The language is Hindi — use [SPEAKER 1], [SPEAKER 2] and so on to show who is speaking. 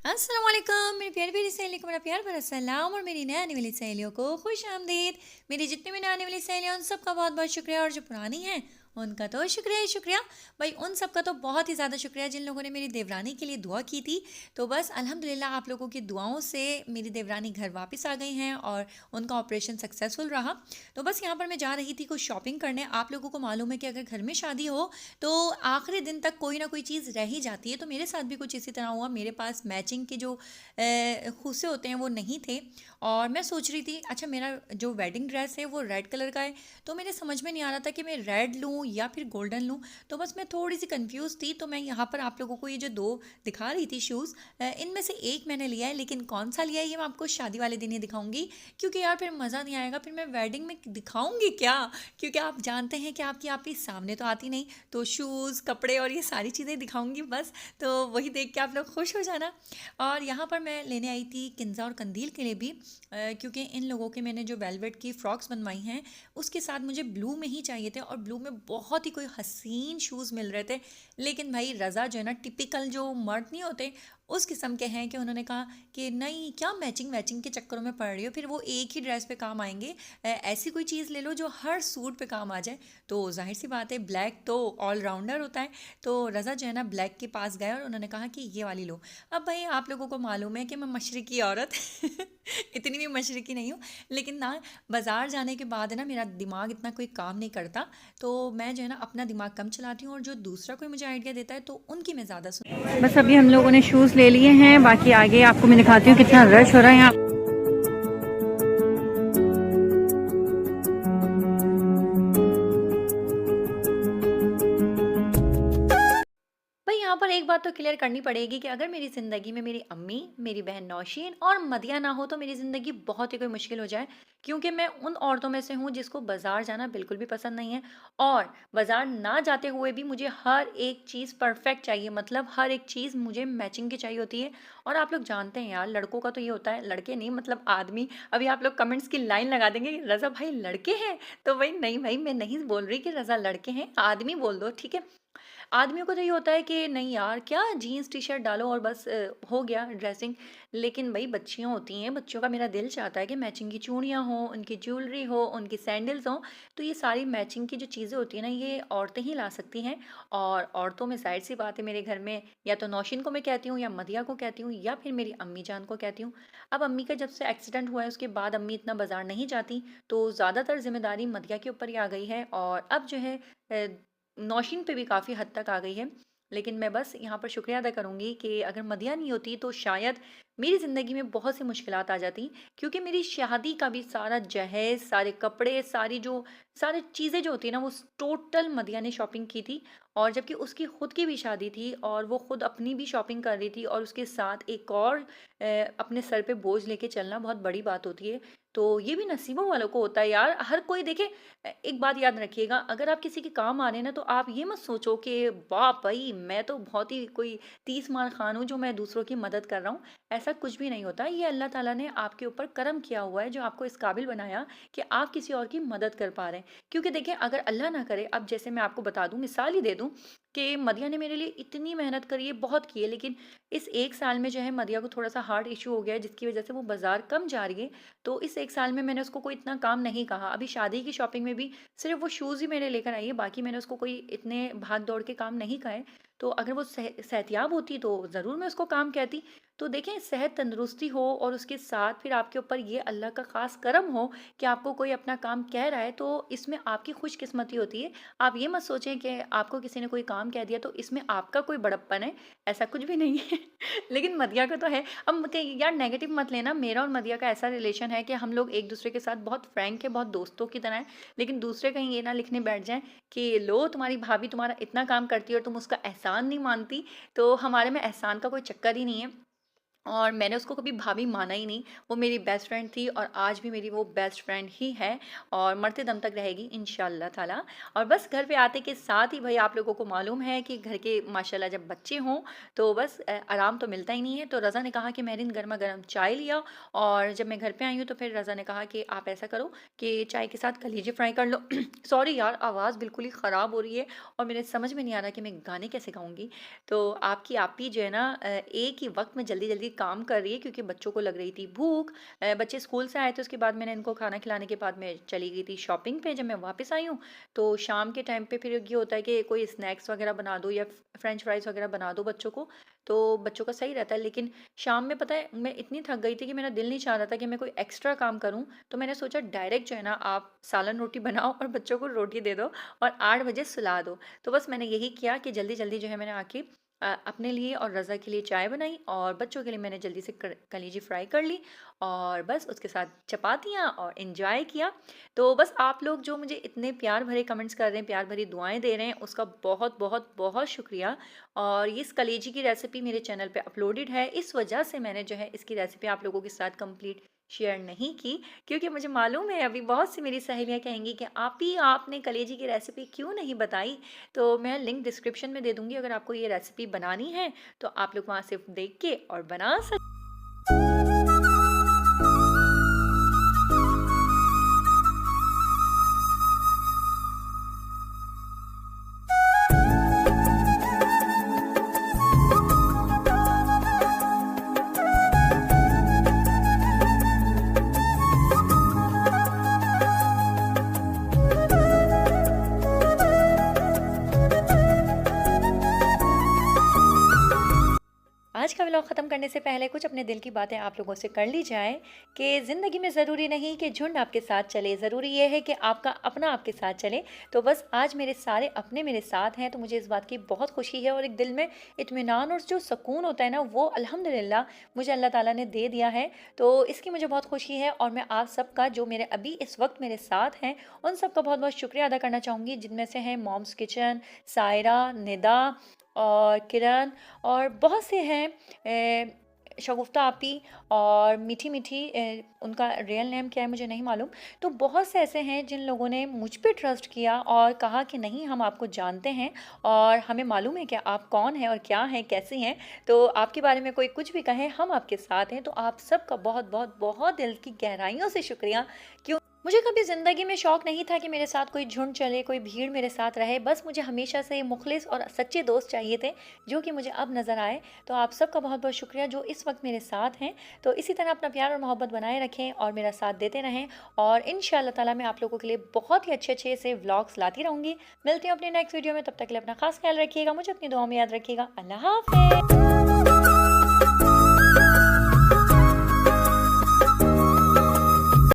[SPEAKER 1] अस्सलाम वालेकुम मेरी प्यारी प्यारी सहेलियों को मेरा प्यार भरा सलाम और मेरी नए आने वाली सहेलियों को खुश आमदीद। मेरी जितनी भी नए आने वाली सहेलियाँ उन सबका बहुत बहुत शुक्रिया, और जो पुरानी हैं उनका तो शुक्रिया ही शुक्रिया। भाई उन सबका तो बहुत ही ज़्यादा शुक्रिया जिन लोगों ने मेरी देवरानी के लिए दुआ की थी। तो बस अल्हम्दुलिल्लाह आप लोगों की दुआओं से मेरी देवरानी घर वापस आ गई हैं और उनका ऑपरेशन सक्सेसफुल रहा। तो बस यहाँ पर मैं जा रही थी कुछ शॉपिंग करने। आप लोगों को मालूम है कि अगर घर में शादी हो तो आखिरी दिन तक कोई ना कोई चीज़ रह ही जाती है। तो मेरे साथ भी कुछ इसी तरह हुआ। मेरे पास मैचिंग के जो खुस्से होते हैं वो नहीं थे, और मैं सोच रही थी अच्छा मेरा जो वेडिंग ड्रेस है वो रेड कलर का है, तो मेरे समझ में नहीं आ रहा था कि मैं रेड लूँ या फिर गोल्डन लूँ। तो बस मैं थोड़ी सी कंफ्यूज थी। तो मैं यहाँ पर आप लोगों को ये जो दो दिखा रही थी शूज़, इनमें से एक मैंने लिया है, लेकिन कौन सा लिया है ये मैं आपको शादी वाले दिन ही दिखाऊंगी, क्योंकि यार फिर मज़ा नहीं आएगा। फिर मैं वेडिंग में दिखाऊंगी क्या, क्योंकि आप जानते हैं कि आपकी सामने तो आती नहीं। तो शूज़, कपड़े और ये सारी चीज़ें दिखाऊंगी बस। तो वही देख के आप लोग खुश हो जाना। और यहाँ पर मैं लेने आई थी किन्जा और कंदील के लिए भी, क्योंकि इन लोगों के मैंने जो वेलवेट की फ़्रॉक्स बनवाई हैं उसके साथ मुझे ब्लू में ही चाहिए थे, और ब्लू में बहुत ही कोई हसीन शूज़ मिल रहे थे। लेकिन भाई रज़ा जो है ना, टिपिकल जो मर्द नहीं होते उस किस्म के हैं कि उन्होंने कहा कि नहीं क्या मैचिंग मैचिंग के चक्करों में पड़ रही हो, फिर वो एक ही ड्रेस पे काम आएंगे। ऐसी कोई चीज़ ले लो जो हर सूट पे काम आ जाए। तो जाहिर सी बात है ब्लैक तो ऑलराउंडर होता है। तो रज़ा जो है ना ब्लैक के पास गए और उन्होंने कहा कि ये वाली लो। अब भाई आप लोगों को मालूम है कि मैं मशरक़ी औरत इतनी भी मशरक़ी नहीं हूँ, लेकिन ना बाज़ार जाने के बाद है ना मेरा दिमाग इतना कोई काम नहीं करता। तो मैं जो है ना अपना दिमाग कम चलाती हूँ, और जो दूसरा कोई मुझे आइडिया देता है तो उनकी मैं ज़्यादा सुन। बस अभी हम लोगों ने शूज़ ले लिए हैं, बाकी आगे आपको मैं दिखाती हूँ कितना रश हो रहा है यहाँ। भाई यहाँ पर एक बात तो क्लियर करनी पड़ेगी कि अगर मेरी ज़िंदगी में मेरी अम्मी, मेरी बहन नौशीन और मदिया ना हो तो मेरी ज़िंदगी बहुत ही कोई मुश्किल हो जाए, क्योंकि मैं उन औरतों में से हूँ जिसको बाज़ार जाना बिल्कुल भी पसंद नहीं है। और बाज़ार ना जाते हुए भी मुझे हर एक चीज़ परफेक्ट चाहिए, मतलब हर एक चीज़ मुझे मैचिंग की चाहिए होती है। और आप लोग जानते हैं यार लड़कों का तो ये होता है, लड़के नहीं मतलब आदमी। अभी आप लोग कमेंट्स की लाइन लगा देंगे रज़ा भाई लड़के हैं, तो भाई नहीं भाई मैं नहीं बोल रही कि रज़ा लड़के हैं, आदमी बोल दो ठीक है। आदमियों को तो ये होता है कि नहीं यार क्या जीन्स टी शर्ट डालो और बस हो गया ड्रेसिंग। लेकिन भाई बच्चियां होती हैं, बच्चों का मेरा दिल चाहता है कि मैचिंग की चूड़ियां हो, उनकी ज्वेलरी हो, उनकी सैंडल्स हो। तो ये सारी मैचिंग की जो चीज़ें होती हैं ना ये औरतें ही ला सकती हैं। और औरतों में जाहिर सी बात है मेरे घर में या तो नौशीन को मैं कहती हूँ, या मदिया को कहती हूँ, या फिर मेरी अम्मी जान को कहती हूँ। अब अम्मी का जब से एक्सीडेंट हुआ है उसके बाद अम्मी इतना बाजार नहीं जाती, तो ज़्यादातर जिम्मेदारी मदिया के ऊपर ही आ गई है। और अब जो है नौशीन पे भी काफ़ी हद तक आ गई है। लेकिन मैं बस यहाँ पर शुक्रिया अदा करूँगी कि अगर मदिया नहीं होती तो शायद मेरी ज़िंदगी में बहुत सी मुश्किलात आ जाती, क्योंकि मेरी शादी का भी सारा जहेज़, सारे कपड़े, सारी चीज़ें जो होती है ना वो टोटल मदिया ने शॉपिंग की थी। और जबकि उसकी खुद की भी शादी थी और वो खुद अपनी भी शॉपिंग कर रही थी, और उसके साथ एक और अपने सर पे बोझ लेके चलना बहुत बड़ी बात होती है। तो ये भी नसीबों वालों को होता है यार, हर कोई देखे। एक बात याद रखिएगा, अगर आप किसी के काम आ रहे हैं ना तो आप ये मत सोचो कि वाह भाई मैं तो बहुत ही कोई 30 मार खान हूँ जो मैं दूसरों की मदद कर रहा हूँ। ऐसा कुछ भी नहीं होता। ये अल्लाह ताला ने आपके ऊपर करम किया हुआ है जो आपको इस काबिल बनाया कि आप किसी और की मदद कर पा रहे हैं। क्योंकि देखिए अगर अल्लाह ना करे, अब जैसे मैं आपको बता दूं, मिसाल ही दे दूं कि मदिया ने मेरे लिए इतनी मेहनत करी है, बहुत की है, लेकिन इस एक साल में जो है मदिया को थोड़ा सा हार्ट इशू हो गया है जिसकी वजह से वो बाजार कम जा रही है। तो इस एक साल में मैंने उसको कोई इतना काम नहीं कहा। अभी शादी की शॉपिंग में भी सिर्फ वो शूज़ ही मेरे लेकर आई है, बाकी मैंने उसको कोई इतने भाग दौड़ के काम नहीं कहे। तो अगर वो सेहतियाब होती तो ज़रूर मैं उसको काम कहती। तो देखें सेहत तंदुरुस्ती हो और उसके साथ फिर आपके ऊपर ये अल्लाह का ख़ास करम हो कि आपको कोई अपना काम कह रहा है, तो इसमें आपकी खुशकिस्मती होती है। आप ये मत सोचें कि आपको किसी ने कोई काम कह दिया तो इसमें आपका कोई बड़प्पन है, ऐसा कुछ भी नहीं है। लेकिन मदिया का तो है। अब यार नेगेटिव मत लेना, मेरा और मदिया का ऐसा रिलेशन है कि हम लोग एक दूसरे के साथ बहुत फ्रैंक है, बहुत दोस्तों की तरह है। लेकिन दूसरे कहीं ये ना लिखने बैठ जाएं कि लो तुम्हारी भाभी तुम्हारा इतना काम करती है और तुम उसका एहसान नहीं मानती। तो हमारे में एहसान का कोई चक्कर ही नहीं है, और मैंने उसको कभी भाभी माना ही नहीं। वो मेरी बेस्ट फ्रेंड थी और आज भी मेरी वो बेस्ट फ्रेंड ही है, और मरते दम तक रहेगी इंशाल्लाह ताला। और बस घर पे आते के साथ ही भाई आप लोगों को मालूम है कि घर के माशाल्लाह जब बच्चे हों तो बस आराम तो मिलता ही नहीं है। तो रज़ा ने कहा कि मेरिन गर्मा गर्म चाय लिया, और जब मैं घर पे आई हूँ तो फिर रज़ा ने कहा कि आप ऐसा करो कि चाय के साथ कलीजे फ्राई कर लो। सॉरी यार आवाज़ बिल्कुल ही ख़राब हो रही है, और मेरे समझ में नहीं आ रहा कि मैं गाने कैसे गाऊंगी। तो आपकी आप ही जो है ना एक ही वक्त में जल्दी जल्दी काम कर रही है क्योंकि बच्चों को लग रही थी भूख। बच्चे स्कूल से आए थे, उसके बाद मैंने इनको खाना खिलाने के बाद मैं चली गई थी शॉपिंग पे। जब मैं वापस आई हूँ तो शाम के टाइम पे फिर ये होता है कि कोई स्नैक्स वगैरह बना दो या फ्रेंच फ्राइज़ वगैरह बना दो बच्चों को, तो बच्चों का सही रहता है। लेकिन शाम में पता है मैं इतनी थक गई थी कि मेरा दिल नहीं चाह रहा था कि मैं कोई एक्स्ट्रा काम करूँ, तो मैंने सोचा डायरेक्ट जो है ना आप सालन रोटी बनाओ और बच्चों को रोटी दे दो और 8 बजे सुला दो। तो बस मैंने यही किया कि जल्दी-जल्दी जो है मैंने आके अपने लिए और रज़ा के लिए चाय बनाई और बच्चों के लिए मैंने जल्दी से कलीजी फ्राई कर ली और बस उसके साथ चपातियाँ और एंजॉय किया। तो बस आप लोग जो मुझे इतने प्यार भरे कमेंट्स कर रहे हैं, प्यार भरी दुआएं दे रहे हैं, उसका बहुत बहुत बहुत शुक्रिया। और इस कलेजी की रेसिपी मेरे चैनल पे अपलोडेड है, इस वजह से मैंने जो है इसकी रेसिपी आप लोगों के साथ कंप्लीट शेयर नहीं की, क्योंकि मुझे मालूम है अभी बहुत सी मेरी सहेलियां कहेंगी कि आप ही आपने कलेजी की रेसिपी क्यों नहीं बताई। तो मैं लिंक डिस्क्रिप्शन में दे दूंगी, अगर आपको ये रेसिपी बनानी है तो आप लोग वहाँ से देख के और बना सकते। आज का व्लॉग ख़त्म करने से पहले कुछ अपने दिल की बातें आप लोगों से कर ली जाए कि ज़िंदगी में ज़रूरी नहीं कि झुंड आपके साथ चले, ज़रूरी ये है कि आपका अपना आपके साथ चले। तो बस आज मेरे सारे अपने मेरे साथ हैं, तो मुझे इस बात की बहुत खुशी है और एक दिल में इत्मीनान और जो सुकून होता है ना, वो अल्हम्दुलिल्लाह मुझे अल्लाह ताला ने दे दिया है। तो इसकी मुझे बहुत खुशी है और मैं आप सबका जो मेरे अभी इस वक्त मेरे साथ हैं उन सबका बहुत बहुत शुक्रिया अदा करना चाहूँगी, जिनमें से हैं मॉम्स किचन, सायरा, निदा और किरण और बहुत से हैं शगुफ्ता आपी और मीठी मीठी, उनका रियल नेम क्या है मुझे नहीं मालूम। तो बहुत से ऐसे हैं जिन लोगों ने मुझ पे ट्रस्ट किया और कहा कि नहीं हम आपको जानते हैं और हमें मालूम है कि आप कौन हैं और क्या हैं कैसे हैं। तो आपके बारे में कोई कुछ भी कहे हम आपके साथ हैं। तो आप सबका बहुत बहुत बहुत दिल की गहराइयों से शुक्रिया। क्यों मुझे कभी ज़िंदगी में शौक़ नहीं था कि मेरे साथ कोई झुंड चले, कोई भीड़ मेरे साथ रहे। बस मुझे हमेशा से मुखलिस और सच्चे दोस्त चाहिए थे, जो कि मुझे अब नज़र आए। तो आप सबका बहुत बहुत शुक्रिया जो इस वक्त मेरे साथ हैं। तो इसी तरह अपना प्यार और मोहब्बत बनाए रखें और मेरा साथ देते रहें और इंशाअल्लाह ताला मैं आप लोगों के लिए बहुत ही अच्छे से व्लॉग्स लाती रहूँगी। मिलती हूँ अपनी नेक्स्ट वीडियो में, तब तक के लिए अपना खास ख्याल रखिएगा, मुझे अपनी दुआ में याद रखिएगा। अल्लाह हाफ़िज़।